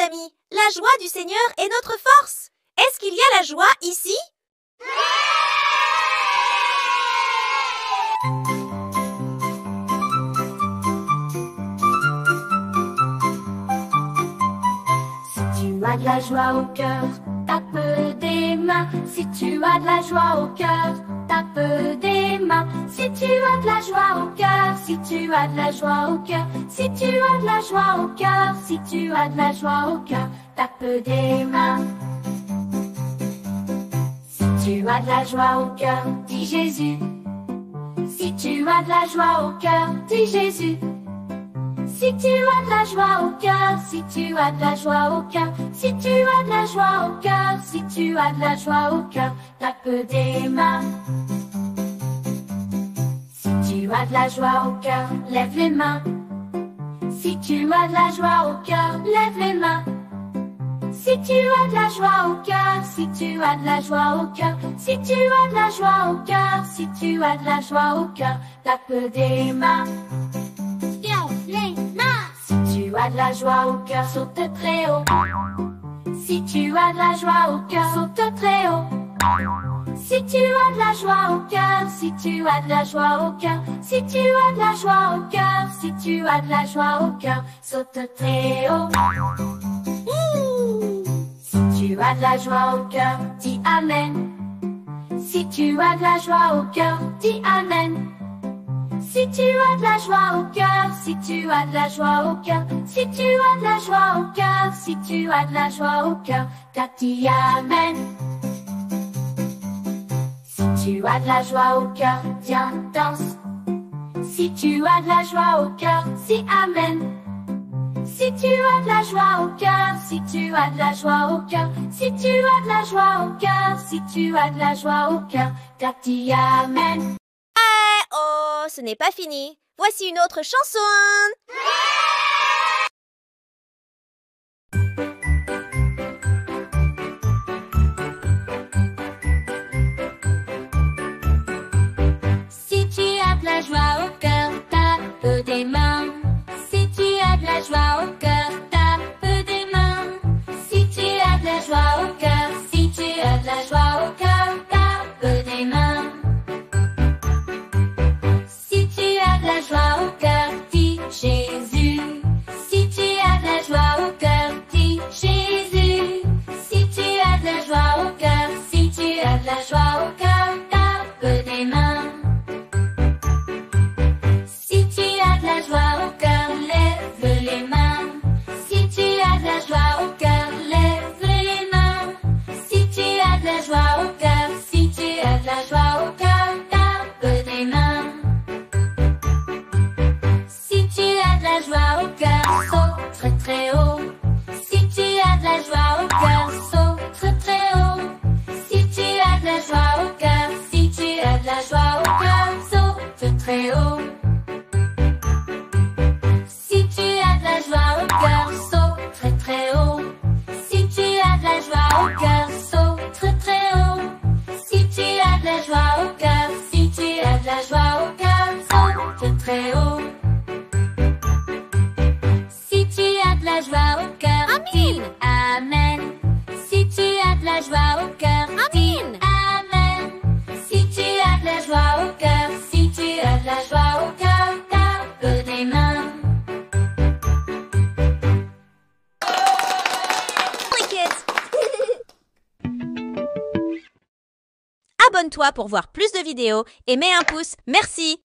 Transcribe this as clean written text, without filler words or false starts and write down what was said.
mes amis, la joie du Seigneur est notre force. Est-ce qu'il y a la joie ici? Si tu as de la joie au cœur, tape des mains. Si tu as de la joie au cœur, tape des mains. Si tu as de la joie au cœur, si tu as de la joie au cœur, si tu as de la joie au cœur, si tu as de la joie au cœur, tape des mains. Si tu as de la joie au cœur, dis Jésus. Si tu as de la joie au cœur, dis Jésus. Si tu as de la joie au cœur, si tu as de la joie au cœur, si tu as de la joie au cœur, si tu as de la joie au cœur, tape des mains. Si tu as de la joie au cœur, lève les mains. Si tu as de la joie au cœur, lève les mains. Si tu as de la joie au cœur, si tu as de la joie au cœur, si tu as de la joie au cœur, si tu as de la joie au cœur, tape des mains. Si tu as de la joie au cœur, saute très haut. Si tu as de la joie au cœur, saute très haut. Si tu as de la joie au cœur, si tu as de la joie au cœur, si tu as de la joie au cœur, si tu as de la joie au cœur, saute très haut. Si tu as de la joie au cœur, dis Amen. Si tu as de la joie au cœur, dis Amen. Si tu as de la joie au cœur, si tu as de la joie au cœur, si tu as de la joie au cœur, si tu as de la joie au cœur, dis Amen. Si tu as de la joie au cœur, viens danse. Si tu as de la joie au cœur, dis Amen. Si tu as de la joie au cœur, si tu as de la joie au cœur, si tu as de la joie au cœur, si tu as de la joie au cœur, dis Amen. Oh, ce n'est pas fini. Voici une autre chanson. Si tu as de la joie au cœur, tape des mains. Si tu as de la joie au cœur, tape des mains. Si tu as de la joie au cœur, si tu as de la joie au cœur, tape des mains. Si tu as de la joie au cœur, dis Jésus. Si tu as de la joie au cœur, dis Jésus. Si tu as de la joie au cœur, si tu as de la joie au cœur, tape des mains. Si tu as de la joie au cœur, lève les mains. Si tu as de la joie au cœur, lève les mains. Si tu as de la joie au cœur, si tu as de la joie au cœur, tape des mains. Si tu as de la joie au cœur, saute très très haut. Si tu as de la joie au cœur, saute très très haut. Si tu as de la joie au cœur, si tu as de la joie au cœur, saute très haut. Si tu as de la joie au cœur, saute très très haut. Si tu as de la joie au cœur, saute très très haut. Si tu as de la joie au cœur, si tu as de la joie au cœur, saute très haut. Si tu as de la joie au cœur, dis Amen. Si tu as de la joie au cœur, dis Amen. Si tu as de la joie au cœur, si tu as de la joie au cœur, tape des mains. Abonne-toi pour voir plus de vidéos et mets un pouce. Merci.